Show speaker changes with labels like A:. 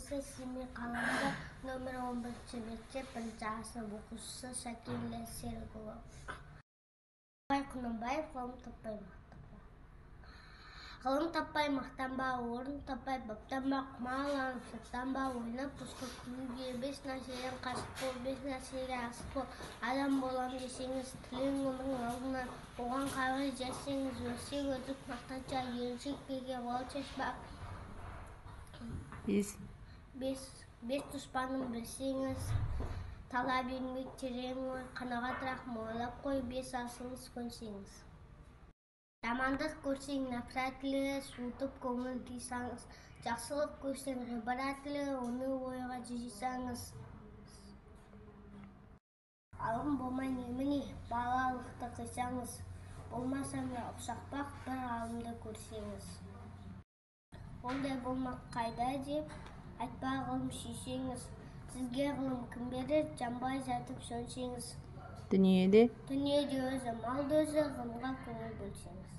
A: Sesimi қаламда нөмір 11 мектеп 1 сынып оқушысы Шакилля Серікұлы. Құнанбаев ғылым таппай мақтанба, орын таппай баптанба, құмаланып сырттанба, ойнап босқа күлуге, 5 нәрседен қашық бол, 5 нәрсеге асық бол. Адам болам десеңіз, тілең оның алдынан, оған қарай жерсеңіз, өсек өтіп мақтанша, еріншектерге бал шашпақ. 5 дұшпанын білсеңіз, тала бермек терең ой, қанағатырақ ойлап қой, 5 асылыс көнсеңіз. Жамандық көрсең нәпратілі, суытып көңіл тыйсаңыз, жақсылық көрсең ғибратілі, оны ойға жисаңыз. Алым болмай немене, балалықты қисаңыз, болмасаң да ұқсақпақ бір ғалымды көрсеңіз. Ондай болмақ қайда деп, айтпа ғылым сүйсеңіз, сізге ғылым кім берер, жанбай жатып сөнсеңіз.
B: Дүниеде
A: өзі, малды өзі, ғылымға көңіл бөлсеңіз.